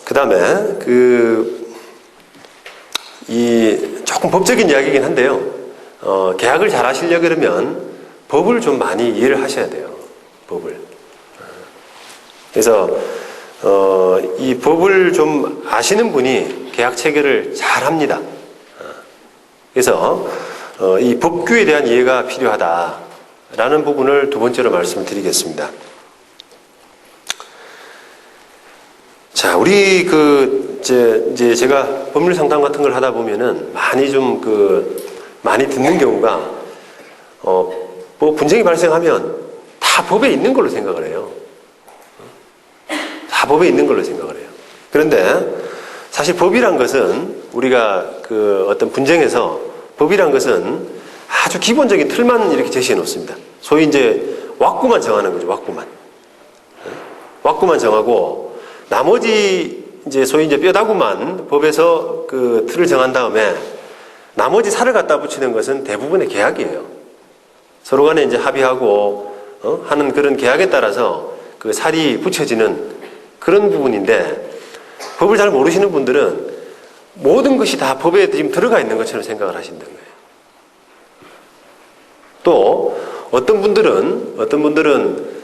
그 다음에 조금 법적인 이야기이긴 한데요. 계약을 잘 하시려고 그러면 법을 좀 많이 이해를 하셔야 돼요. 법을. 그래서 이 법을 좀 아시는 분이 계약 체결을 잘 합니다. 그래서 이 법규에 대한 이해가 필요하다라는 부분을 두 번째로 말씀을 드리겠습니다. 자, 우리 이제 제가 법률 상담 같은 걸 하다 보면은 많이 듣는 경우가 뭐 분쟁이 발생하면 다 법에 있는 걸로 생각을 해요. 다 법에 있는 걸로 생각을 해요. 그런데 사실 법이란 것은 우리가 어떤 분쟁에서 법이란 것은 아주 기본적인 틀만 이렇게 제시해 놓습니다. 소위 이제 왁구만 정하는 거죠. 왁구만 정하고 나머지 이제 소위 이제 뼈다구만 법에서 그 틀을 정한 다음에 나머지 살을 갖다 붙이는 것은 대부분의 계약이에요. 서로 간에 이제 합의하고 하는 그런 계약에 따라서 그 살이 붙여지는 그런 부분인데, 법을 잘 모르시는 분들은 모든 것이 다 법에 지금 들어가 있는 것처럼 생각을 하신다는 거예요. 또 어떤 분들은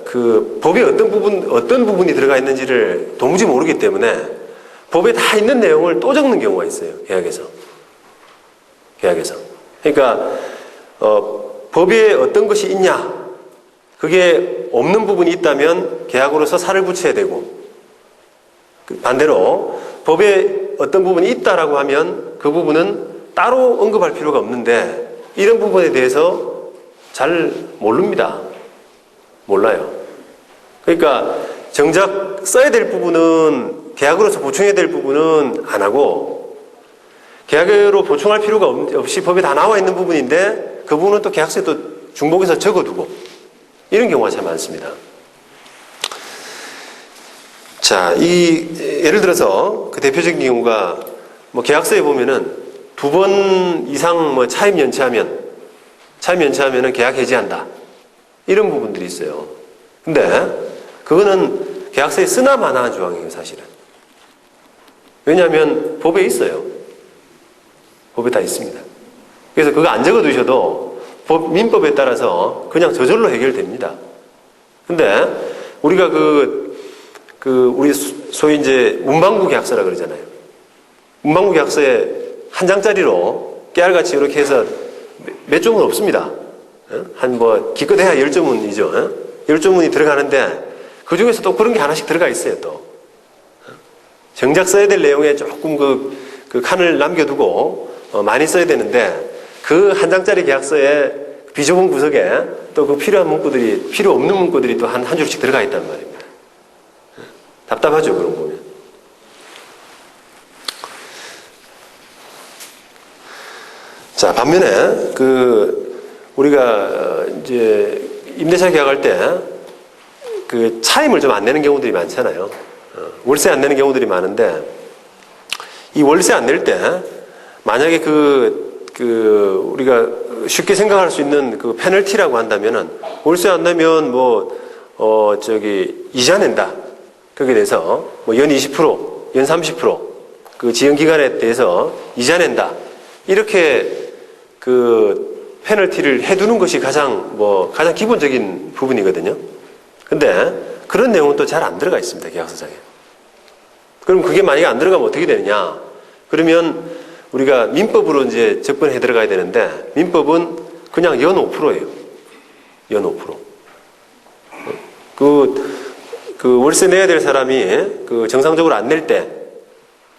그 법에 어떤 부분이 들어가 있는지를 도무지 모르기 때문에 법에 다 있는 내용을 또 적는 경우가 있어요. 계약에서. 그러니까 법에 어떤 것이 있냐, 그게 없는 부분이 있다면 계약으로서 살을 붙여야 되고, 반대로 법에 어떤 부분이 있다라고 하면 그 부분은 따로 언급할 필요가 없는데, 이런 부분에 대해서 잘 몰라요. 그러니까 정작 써야 될 부분은, 계약으로서 보충해야 될 부분은 안 하고, 계약으로 보충할 필요가 없이 법에 다 나와 있는 부분인데 그 부분은 또 계약서에 또 중복해서 적어두고, 이런 경우가 참 많습니다. 자, 예를 들어서 그 대표적인 경우가 뭐 계약서에 보면은 2번 이상 차임 연체하면은 계약 해지한다, 이런 부분들이 있어요. 근데 그거는 계약서에 쓰나 마나한 조항이에요, 사실은. 왜냐하면 법에 있어요. 법에 다 있습니다. 그래서 그거 안 적어두셔도 민법에 따라서 그냥 저절로 해결됩니다. 근데 우리가 우리 소위 이제 문방구 계약서라 그러잖아요. 문방구 계약서에 한 장짜리로 깨알같이 이렇게 해서 몇 종은 없습니다. 기껏해야 10조문이죠. 10조문이 들어가는데 그 중에서 또 그런 게 하나씩 들어가 있어요, 또. 정작 써야 될 내용에 조금 그 칸을 남겨두고 많이 써야 되는데, 그 한 장짜리 계약서에 비좁은 구석에 또 그 필요 없는 문구들이 또 한 줄씩 들어가 있단 말입니다. 답답하죠, 그런 거 보면. 자, 반면에 우리가 이제 임대차 계약할 때 차임을 좀 안 내는 경우들이 많잖아요. 월세 안 내는 경우들이 많은데, 이 월세 안 낼 때 만약에 우리가 쉽게 생각할 수 있는 그 페널티라고 한다면은, 월세 안 내면 이자 낸다, 거기에 대해서 연 20%, 연 30% 그 지연 기간에 대해서 이자 낸다, 이렇게 페널티를 해두는 것이 가장 기본적인 부분이거든요. 근데 그런 내용은 또 잘 안 들어가 있습니다, 계약서상에. 그럼 그게 만약에 안 들어가면 어떻게 되느냐? 그러면 우리가 민법으로 이제 접근해 들어가야 되는데, 민법은 그냥 연 5%예요. 연 5%. 월세 내야 될 사람이 정상적으로 안 낼 때,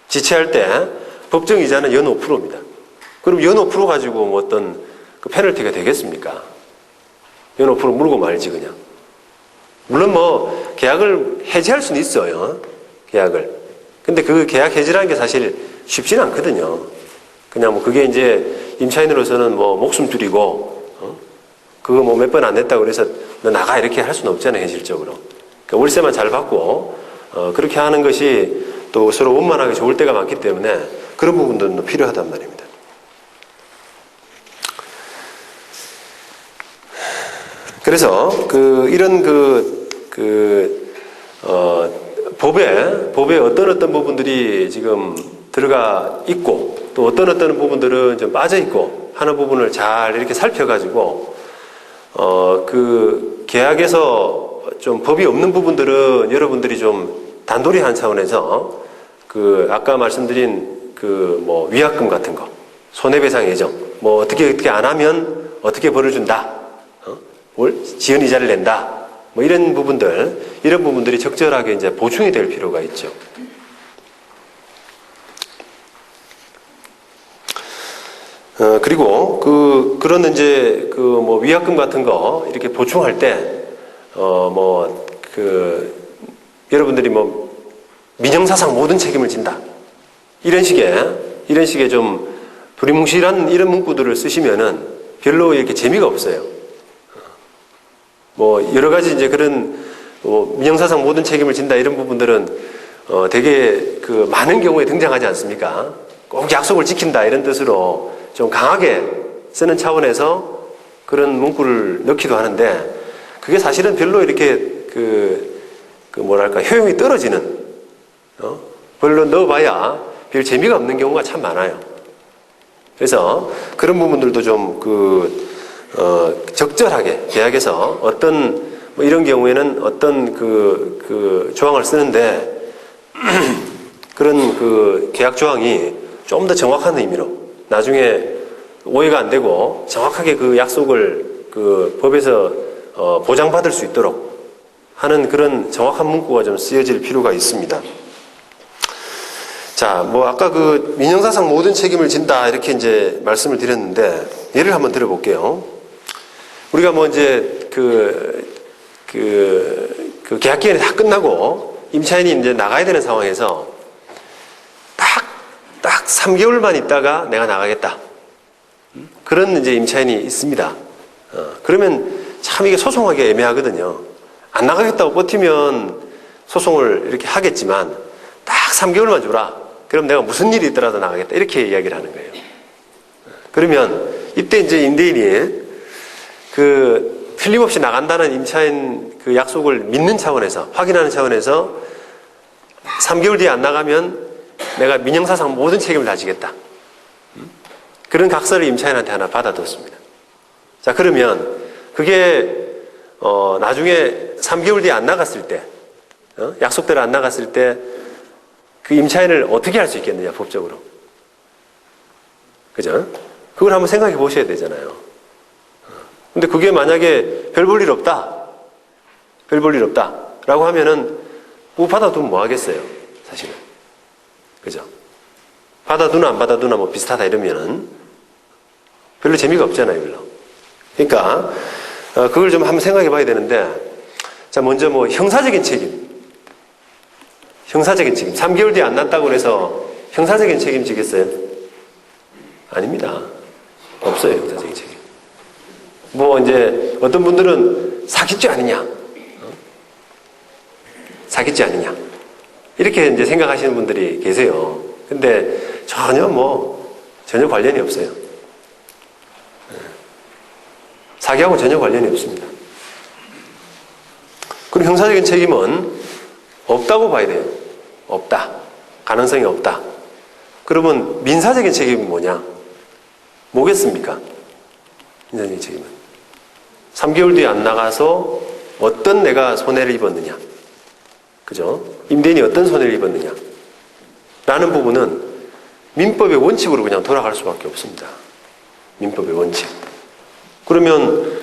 지체할 때 법정 이자는 연 5%입니다. 그럼 연 5% 가지고 어떤 페널티가 되겠습니까? 연 5% 물고 말지, 그냥. 물론 계약을 해지할 수는 있어요. 계약을. 근데 그 계약 해지라는 게 사실 쉽지는 않거든요. 그냥 그게 이제 임차인으로서는 목숨 줄이고, 그거 몇 번 안 냈다고 그래서 너 나가, 이렇게 할 수는 없잖아요, 현실적으로. 그러니까 월세만 잘 받고, 그렇게 하는 것이 또 서로 원만하게 좋을 때가 많기 때문에 그런 부분들은 필요하단 말입니다. 그래서 이런 법에 어떤 부분들이 지금 들어가 있고 또 어떤 부분들은 좀 빠져 있고 하는 부분을 잘 이렇게 살펴가지고 그 계약에서 좀 법이 없는 부분들은 여러분들이 좀 단도리 한 차원에서 그 아까 말씀드린 그 뭐 위약금 같은 거, 손해배상 예정, 뭐 어떻게 안 하면 어떻게 벌을 준다, 지연 이자를 낸다, 뭐 이런 부분들이 적절하게 이제 보충이 될 필요가 있죠. 그리고 그런 이제 그 뭐 위약금 같은 거 이렇게 보충할 때 여러분들이 뭐 민형사상 모든 책임을 진다 이런 식의 좀 두리뭉실한 이런 문구들을 쓰시면은 별로 이렇게 재미가 없어요. 뭐 여러 가지 이제 그런 민형사상 모든 책임을 진다 이런 부분들은 되게 그 많은 경우에 등장하지 않습니까? 꼭 약속을 지킨다 이런 뜻으로 좀 강하게 쓰는 차원에서 그런 문구를 넣기도 하는데 그게 사실은 별로 이렇게 효용이 떨어지는 별로 넣어봐야 별 재미가 없는 경우가 참 많아요. 그래서 그런 부분들도 좀 적절하게 계약에서 어떤 뭐 이런 경우에는 어떤 그 조항을 쓰는데 그런 그 계약 조항이 좀 더 정확한 의미로 나중에 오해가 안 되고 정확하게 그 약속을 그 법에서 보장받을 수 있도록 하는 그런 정확한 문구가 좀 쓰여질 필요가 있습니다. 자, 뭐 아까 그 민형사상 모든 책임을 진다 이렇게 이제 말씀을 드렸는데 예를 한번 들어볼게요. 우리가 뭐 이제 그 계약 기간이 다 끝나고 임차인이 이제 나가야 되는 상황에서 딱 3개월만 있다가 내가 나가겠다. 그런 이제 임차인이 있습니다. 그러면 참 이게 소송하기 애매하거든요. 안 나가겠다고 버티면 소송을 이렇게 하겠지만 딱 3개월만 주라. 그럼 내가 무슨 일이 있더라도 나가겠다. 이렇게 이야기를 하는 거예요. 그러면 이때 이제 임대인이 그 틀림없이 나간다는 임차인 그 약속을 믿는 차원에서 확인하는 차원에서 3개월 뒤에 안 나가면 내가 민형사상 모든 책임을 다 지겠다. 그런 각서를 임차인한테 하나 받아뒀습니다. 자, 그러면 그게 나중에 3개월 뒤에 안 나갔을 때 약속대로 안 나갔을 때 그 임차인을 어떻게 할 수 있겠느냐 법적으로. 그죠? 그걸 한번 생각해 보셔야 되잖아요. 근데 그게 만약에 별 볼 일 없다 라고 하면은 뭐 받아두면 뭐 하겠어요 사실은. 그죠? 받아두나 안 받아두나 뭐 비슷하다 이러면은 별로 재미가 없잖아요, 별로. 그러니까 그걸 좀 한번 생각해 봐야 되는데, 자, 먼저 뭐 형사적인 책임. 3개월 뒤에 안 났다고 해서 형사적인 책임 지겠어요? 아닙니다. 없어요, 형사적인 책임. 뭐 이제 어떤 분들은 사기죄 아니냐, 사기죄 아니냐 이렇게 이제 생각하시는 분들이 계세요. 근데 전혀 관련이 없어요. 사기하고 전혀 관련이 없습니다. 그리고 형사적인 책임은 없다고 봐야 돼요. 없다. 가능성이 없다. 그러면 민사적인 책임은 뭐겠습니까? 민사적인 책임은 3개월 뒤에 안 나가서 어떤 내가 손해를 입었느냐, 그죠? 임대인이 어떤 손해를 입었느냐 라는 부분은 민법의 원칙으로 그냥 돌아갈 수밖에 없습니다. 민법의 원칙. 그러면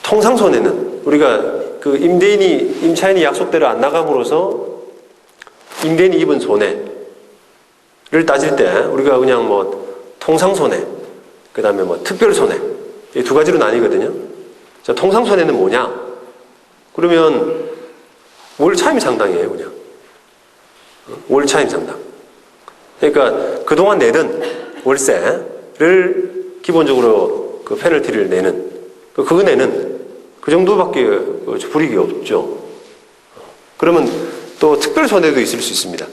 통상 손해는 우리가 그 임차인이 약속대로 안 나감으로써 임대인이 입은 손해를 따질 때 우리가 그냥 뭐 통상 손해, 그 다음에 뭐 특별 손해, 이 두 가지로 나뉘거든요. 자, 통상 손해는 뭐냐? 그러면 월 차임 상당이에요, 그냥. 월 차임 상당. 그러니까 그동안 내던 월세를 기본적으로 그 페널티를 내는, 그거 내는 그 정도밖에 불이익이 없죠. 그러면 또 특별 손해도 있을 수 있습니다.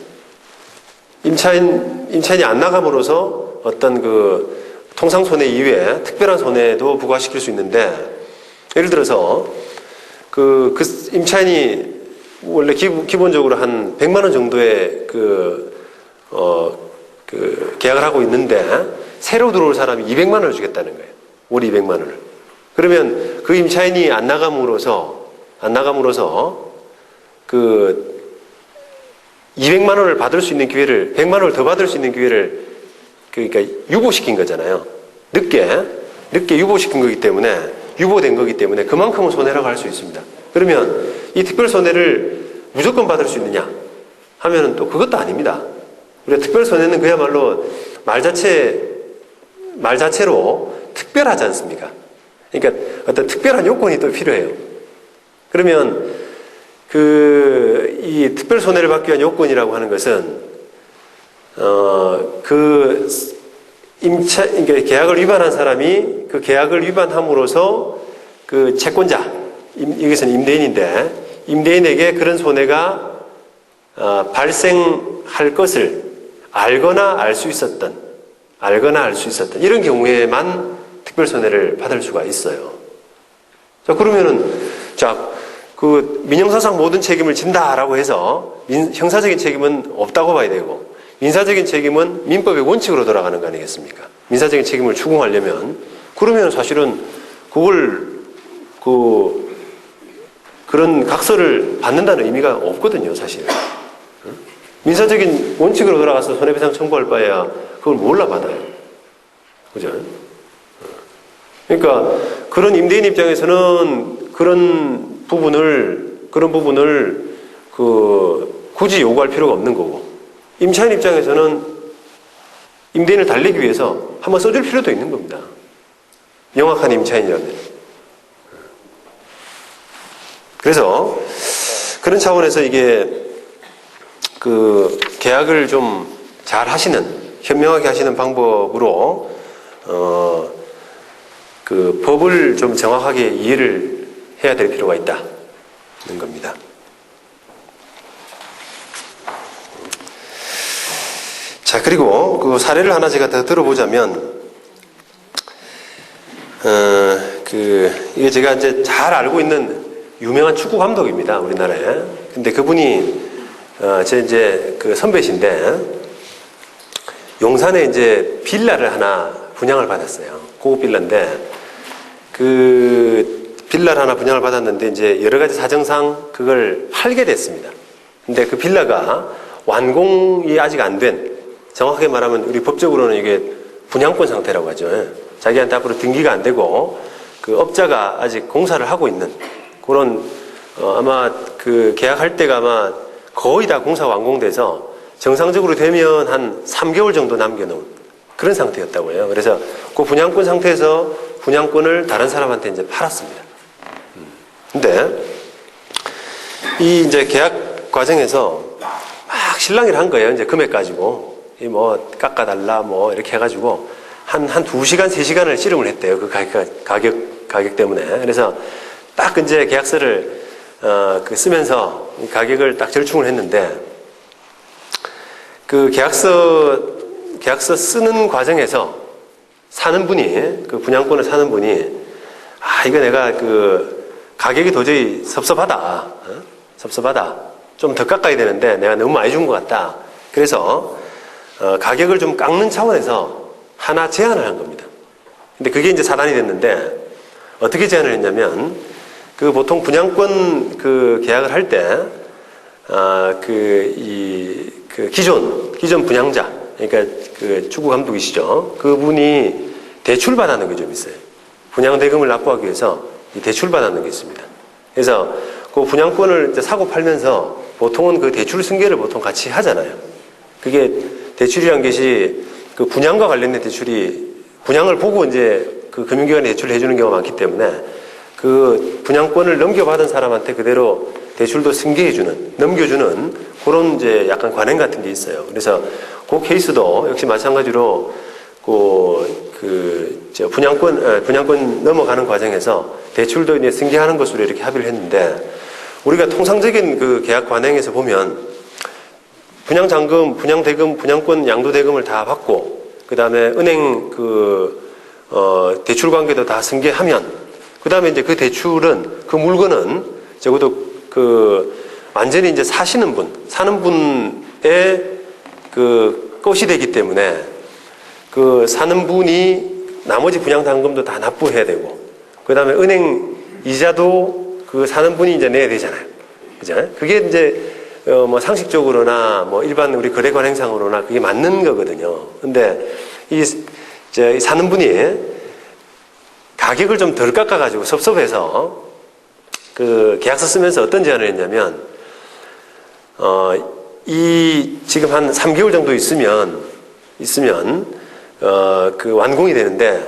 임차인이 안 나감으로써 어떤 그 통상 손해 이외에 특별한 손해도 부과시킬 수 있는데, 예를 들어서 그 임차인이 원래 기본적으로 한 100만 원 정도의 계약을 하고 있는데 새로 들어올 사람이 200만 원을 주겠다는 거예요. 월 200만 원을. 그러면 그 임차인이 안 나감으로써 그 200만 원을 받을 수 있는 기회를 100만 원을 더 받을 수 있는 기회를 그러니까 유보시킨 거잖아요. 늦게 유보시킨 거기 때문에 유보된 거기 때문에 그만큼은 손해라고 할 수 있습니다. 그러면 이 특별 손해를 무조건 받을 수 있느냐 하면은 또 그것도 아닙니다. 우리가 특별 손해는 그야말로 말 자체로 특별하지 않습니까? 그러니까 어떤 특별한 요건이 또 필요해요. 그러면 이 특별 손해를 받기 위한 요건이라고 하는 것은 그러니까 계약을 위반한 사람이 그 계약을 위반함으로써 그 채권자, 여기서는 임대인인데 임대인에게 그런 손해가 발생할 것을 알거나 알 수 있었던 이런 경우에만 특별 손해를 받을 수가 있어요. 자, 그러면은 그 민형사상 모든 책임을 진다라고 해서 형사적인 책임은 없다고 봐야 되고 민사적인 책임은 민법의 원칙으로 돌아가는 거 아니겠습니까? 민사적인 책임을 추궁하려면 그러면 사실은 그런 각서를 받는다는 의미가 없거든요, 사실. 민사적인 원칙으로 돌아가서 손해배상 청구할 바에야 그걸 몰라 받아요. 그죠? 그러니까 그런 임대인 입장에서는 그런 부분을 굳이 요구할 필요가 없는 거고 임차인 입장에서는 임대인을 달래기 위해서 한번 써줄 필요도 있는 겁니다. 명확한 임차인이라면. 그래서 그런 차원에서 이게 계약을 좀 잘 하시는, 현명하게 하시는 방법으로 법을 좀 정확하게 이해를 해야 될 필요가 있다는 겁니다. 자, 그리고 그 사례를 하나 제가 더 들어보자면, 이게 제가 이제 잘 알고 있는 유명한 축구 감독입니다, 우리나라에. 근데 그분이, 제 이제 그 선배신데, 용산에 이제 빌라를 하나 분양을 받았어요. 고급 빌라인데, 그 빌라를 하나 분양을 받았는데, 이제 여러 가지 사정상 그걸 팔게 됐습니다. 근데 그 빌라가 완공이 아직 안 된, 정확하게 말하면 우리 법적으로는 이게 분양권 상태라고 하죠. 자기한테 앞으로 등기가 안 되고 그 업자가 아직 공사를 하고 있는 그런 아마 그 계약할 때가 아마 거의 다 공사가 완공돼서 정상적으로 되면 한 3개월 정도 남겨놓은 그런 상태였다고 해요. 그래서 그 분양권 상태에서 분양권을 다른 사람한테 이제 팔았습니다. 근데 이 이제 계약 과정에서 막 실랑이를 한 거예요. 이제 금액 가지고. 뭐 깎아달라 뭐 이렇게 해가지고 한 2시간 3시간을 씨름을 했대요. 그 가격 때문에. 그래서 딱 이제 계약서를 쓰면서 가격을 딱 절충을 했는데 그 계약서 쓰는 과정에서 사는 분이 그 분양권을 사는 분이 이거 내가 그 가격이 도저히 섭섭하다. 좀 더 깎아야 되는데 내가 너무 많이 준 것 같다. 그래서 가격을 좀 깎는 차원에서 하나 제안을 한 겁니다. 근데 그게 이제 사단이 됐는데 어떻게 제안을 했냐면 그 보통 분양권 그 계약을 할 때 기존 분양자 그러니까 그 축구 감독이시죠. 그분이 대출 받아놓은 게 좀 있어요. 분양 대금을 납부하기 위해서 이 대출 받아놓은 게 있습니다. 그래서 그 분양권을 이제 사고 팔면서 보통은 그 대출 승계를 보통 같이 하잖아요. 그게 대출이란 것이 그 분양과 관련된 대출이 분양을 보고 이제 그 금융기관에 대출을 해주는 경우가 많기 때문에 그 분양권을 넘겨받은 사람한테 그대로 대출도 승계해주는, 넘겨주는 그런 이제 약간 관행 같은 게 있어요. 그래서 그 케이스도 역시 마찬가지로 분양권 넘어가는 과정에서 대출도 이제 승계하는 것으로 이렇게 합의를 했는데 우리가 통상적인 그 계약 관행에서 보면 분양잔금, 분양대금, 분양권 양도대금을 다 받고 그 다음에 은행 대출 관계도 다 승계하면 그 다음에 이제 그 대출은 그 물건은 적어도 완전히 이제 사시는 분, 사는 분의 그 것이 되기 때문에 그 사는 분이 나머지 분양당금도 다 납부해야 되고, 그 다음에 은행 이자도 그 사는 분이 이제 내야 되잖아요. 그죠? 그게 이제 뭐 상식적으로나 뭐 일반 우리 거래관 행상으로나 그게 맞는 거거든요. 근데 이제 사는 분이 가격을 좀 덜 깎아가지고 섭섭해서 그 계약서 쓰면서 어떤 제안을 했냐면, 이 지금 한 3개월 정도 있으면 그 완공이 되는데,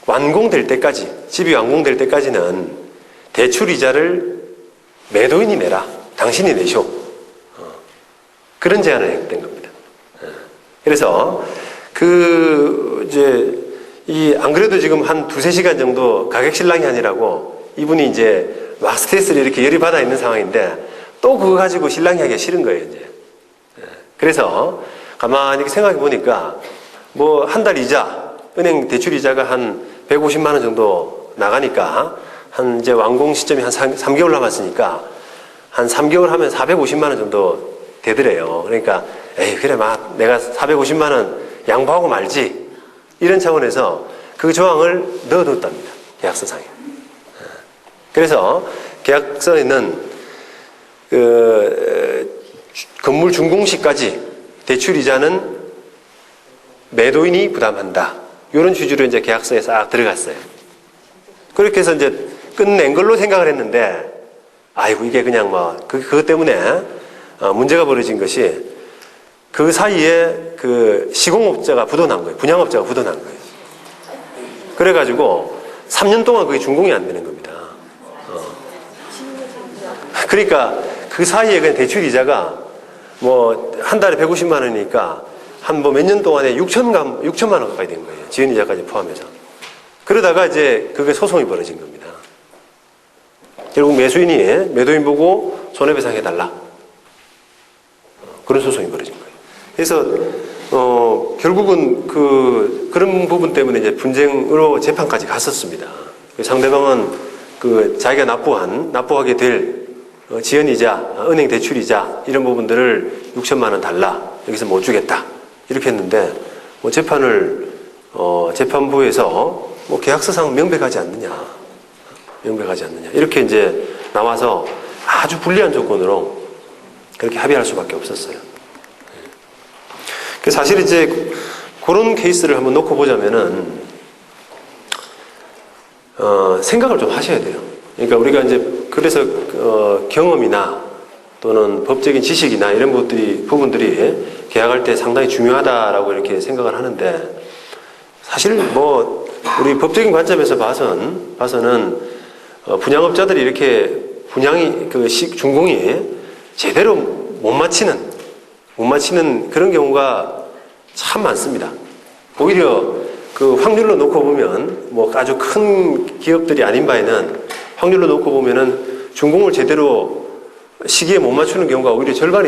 완공될 때까지, 집이 완공될 때까지는 대출 이자를 매도인이 내라. 당신이 내쇼. 그런 제안을 했던 겁니다. 그래서 안 그래도 지금 한 2-3시간 정도 가격 실랑이 아니라고 이분이 이제 막 스트레스를 이렇게 열이 받아 있는 상황인데, 또 그거 가지고 실랑이 하기가 싫은 거예요, 이제. 그래서 가만히 생각해 보니까 뭐 한 달 이자, 은행 대출 이자가 한 150만 원 정도 나가니까, 한 이제 완공 시점이 한 3개월 남았으니까 한 3개월 하면 450만 원 정도 되더래요. 그러니까 에이 그래 막 내가 450만 원 양보하고 말지, 이런 차원에서 그 조항을 넣어뒀답니다, 계약서상에. 그래서 계약서에는 그 건물 준공 시까지 대출 이자는 매도인이 부담한다, 이런 취지로 이제 계약서에 싹 들어갔어요. 그렇게 해서 이제 끝낸 걸로 생각을 했는데, 아이고 이게 그냥 뭐 그것 때문에 문제가 벌어진 것이, 그 사이에 그 시공업자가 부도난 거예요. 분양업자가 부도난 거예요. 그래가지고 3년 동안 그게 준공이 안 되는 겁니다. 그러니까 그 사이에 그냥 대출 이자가 뭐 한 달에 150만 원이니까 한 뭐 몇 년 동안에 6천만 원 가까이 된 거예요. 지연 이자까지 포함해서. 그러다가 이제 그게 소송이 벌어진 겁니다. 결국 매수인이 매도인 보고 손해배상 해달라, 그런 소송이 벌어진 거예요. 그래서 결국은 그런 부분 때문에 이제 분쟁으로 재판까지 갔었습니다. 상대방은 그 자기가 납부하게 될 지연이자, 은행 대출이자 이런 부분들을 6천만 원 달라, 여기서 못 주겠다, 이렇게 했는데, 뭐 재판부에서 뭐 계약서상 명백하지 않느냐 이렇게 이제 나와서 아주 불리한 조건으로 그렇게 합의할 수밖에 없었어요. 사실 이제 그런 케이스를 한번 놓고 보자면은 생각을 좀 하셔야 돼요. 그러니까 우리가 이제 그래서 경험이나 또는 법적인 지식이나 이런 부분들이 계약할 때 상당히 중요하다라고 이렇게 생각을 하는데, 사실 뭐 우리 법적인 관점에서 봐서는 분양업자들이 이렇게 준공이 제대로 못 마치는 그런 경우가 참 많습니다. 오히려 그 확률로 놓고 보면, 뭐 아주 큰 기업들이 아닌 바에는 확률로 놓고 보면은 준공을 제대로 시기에 못 맞추는 경우가 오히려 절반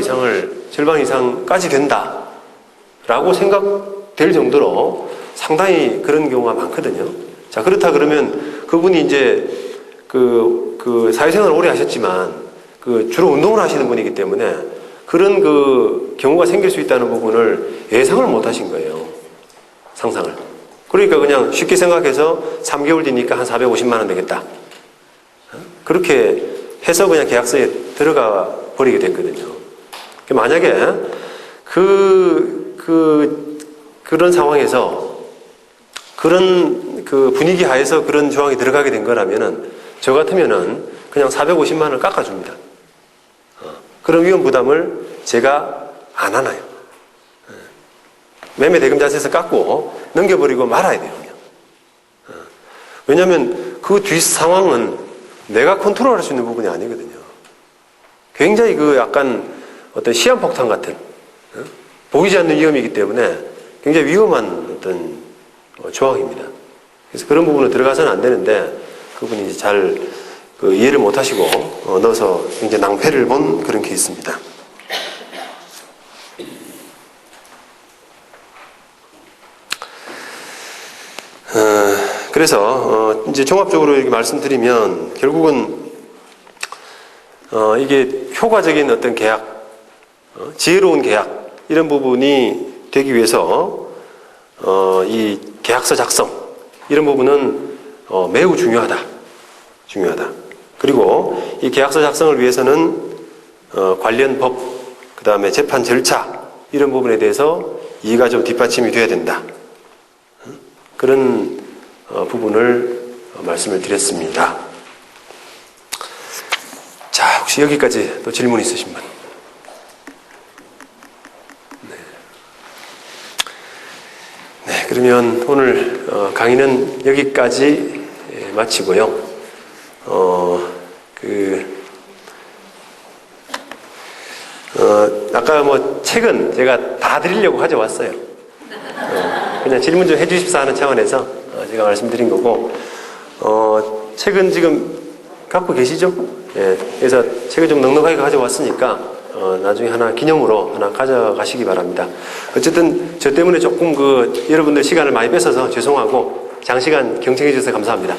이상까지 된다라고 생각될 정도로 상당히 그런 경우가 많거든요. 자, 그렇다 그러면 그분이 이제 그 사회생활을 오래 하셨지만 주로 운동을 하시는 분이기 때문에 그런 경우가 생길 수 있다는 부분을 예상을 못 하신 거예요. 상상을. 그러니까 그냥 쉽게 생각해서 3개월 뒤니까 한 450만 원 되겠다, 그렇게 해서 그냥 계약서에 들어가 버리게 됐거든요. 만약에 그런 상황에서 그런 분위기 하에서 그런 조항이 들어가게 된 거라면은, 저 같으면은 그냥 450만 원을 깎아줍니다. 그런 위험 부담을 제가 안 하나요? 매매 대금 자체에서 깎고 넘겨버리고 말아야 돼요. 왜냐하면 그 뒷 상황은 내가 컨트롤할 수 있는 부분이 아니거든요. 굉장히 약간 어떤 시한폭탄 같은, 보이지 않는 위험이기 때문에 굉장히 위험한 어떤 조항입니다. 그래서 그런 부분에 들어가서는 안 되는데, 그분이 잘 이해를 못 하시고 넣어서 굉장히 낭패를 본 그런 케이스입니다. 그래서 이제 종합적으로 이렇게 말씀드리면, 결국은 이게 효과적인 어떤 계약, 지혜로운 계약 이런 부분이 되기 위해서 이 계약서 작성 이런 부분은 매우 중요하다. 그리고 이 계약서 작성을 위해서는 관련 법, 그 다음에 재판 절차 이런 부분에 대해서 이해가 좀 뒷받침이 돼야 된다. 그런 부분을 말씀을 드렸습니다. 자, 혹시 여기까지 또 질문 있으신 분? 네, 그러면 오늘 강의는 여기까지 마치고요. 아까 뭐 책은 제가 다 드리려고 가져왔어요. 그냥 질문 좀 해주십사 하는 차원에서 제가 말씀드린 거고, 책은 지금 갖고 계시죠? 예, 그래서 책을 좀 넉넉하게 가져왔으니까 나중에 하나 기념으로 하나 가져가시기 바랍니다. 어쨌든 저 때문에 조금 여러분들 시간을 많이 뺏어서 죄송하고 장시간 경청해 주셔서 감사합니다.